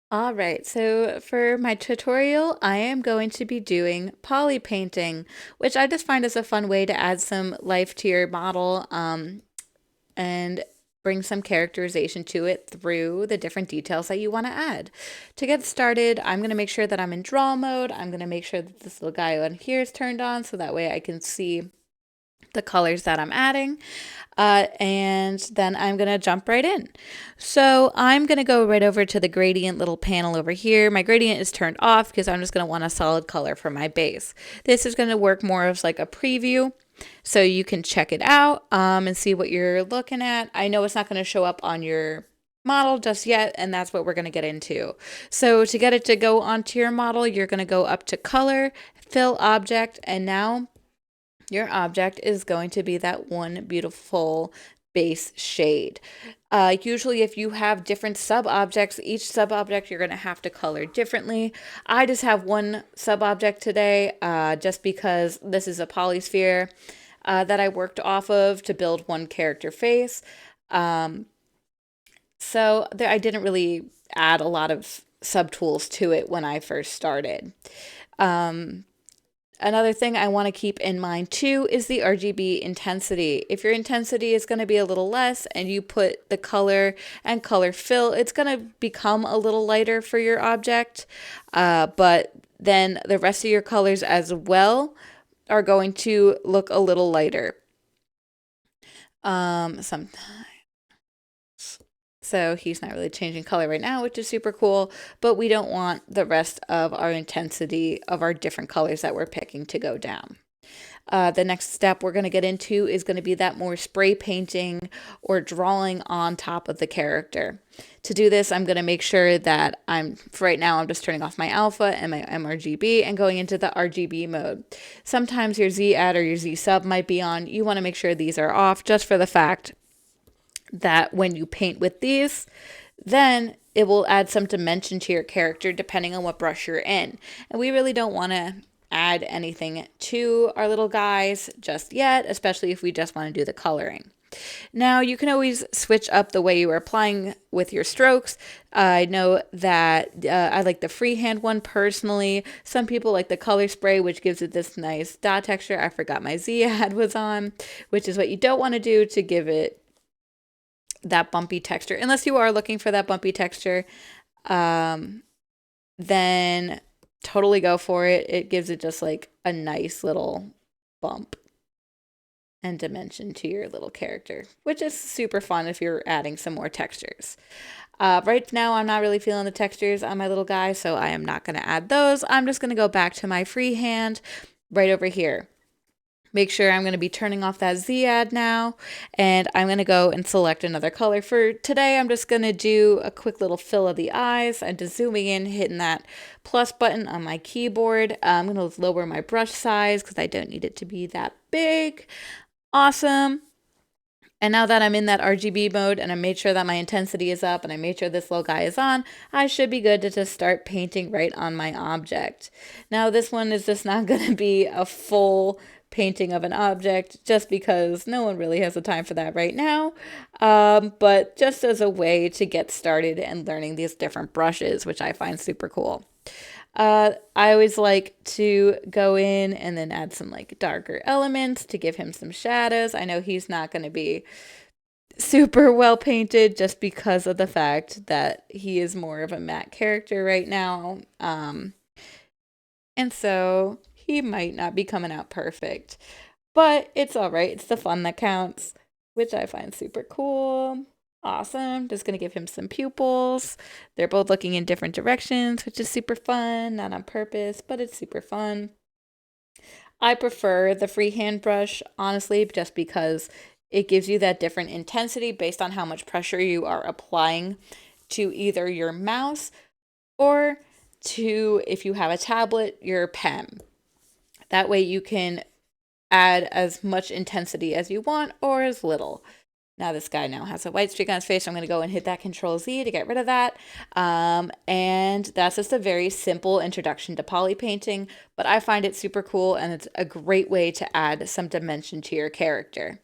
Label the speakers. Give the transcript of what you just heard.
Speaker 1: All right, so for my tutorial, I am going to be doing poly painting, which I just find is a fun way to add some life to your model and bring some characterization to it through the different details that you want to add. To get started, I'm going to make sure that I'm in draw mode. I'm going to make sure that this little guy on here is turned on so that way I can see the colors that I'm adding. And then I'm going to jump right in. So I'm going to go right over to the gradient little panel over here. My gradient is turned off because I'm just going to want a solid color for my base. This is going to work more as like a preview. So you can check it out and see what you're looking at. I know it's not going to show up on your model just yet, and that's what we're going to get into. So to get it to go onto your model, you're going to go up to color, fill object, and now your object is going to be that one beautiful base shade. Usually if you have different sub-objects, each sub-object you're going to have to color differently. I just have one sub-object today just because this is a polysphere that I worked off of to build one character face. So there, I didn't really add a lot of subtools to it when I first started. Another thing I want to keep in mind too is the RGB intensity. If your intensity is going to be a little less and you put the color and color fill, it's going to become a little lighter for your object. But then the rest of your colors as well are going to look a little lighter. Sometimes. So he's not really changing color right now, which is super cool, but we don't want the rest of our intensity of our different colors that we're picking to go down. The next step we're going to get into is going to be that more spray painting or drawing on top of the character. To do this, I'm going to make sure that for right now, I'm just turning off my alpha and my mRGB and going into the RGB mode. Sometimes your Z add or your Z sub might be on. You want to make sure these are off just for the fact that when you paint with these, then it will add some dimension to your character depending on what brush you're in. And we really don't want to add anything to our little guys just yet, especially if we just want to do the coloring. Now, you can always switch up the way you are applying with your strokes. I know that I like the freehand one personally. Some people like the color spray, which gives it this nice dot texture. I forgot my Z ad was on, which is what you don't want to do to give it that bumpy texture. Unless you are looking for that bumpy texture, then totally go for it. It gives it just like a nice little bump and dimension to your little character, which is super fun if you're adding some more textures. Right now, I'm not really feeling the textures on my little guy, so I am not going to add those. I'm just going to go back to my freehand right over here. Make sure I'm going to be turning off that Z ad now, and I'm going to go and select another color. For today, I'm just going to do a quick little fill of the eyes. I'm just zooming in, hitting that plus button on my keyboard. I'm going to lower my brush size because I don't need it to be that big. Awesome. And now that I'm in that RGB mode and I made sure that my intensity is up and I made sure this little guy is on, I should be good to just start painting right on my object. Now this one is just not going to be a full painting of an object just because no one really has the time for that right now. But just as a way to get started and learning these different brushes, which I find super cool. I always like to go in and then add some like darker elements to give him some shadows. I know he's not going to be super well painted just because of the fact that he is more of a matte character right now. And so he might not be coming out perfect, but it's all right. It's the fun that counts, which I find super cool. Awesome. Just going to give him some pupils. They're both looking in different directions, which is super fun. Not on purpose, but it's super fun. I prefer the freehand brush, honestly, just because it gives you that different intensity based on how much pressure you are applying to either your mouse or to, if you have a tablet, your pen. That way you can add as much intensity as you want or as little. Now this guy now has a white streak on his face, so I'm going to go and hit that Control Z to get rid of that. And that's just a very simple introduction to poly painting, but I find it super cool and it's a great way to add some dimension to your character.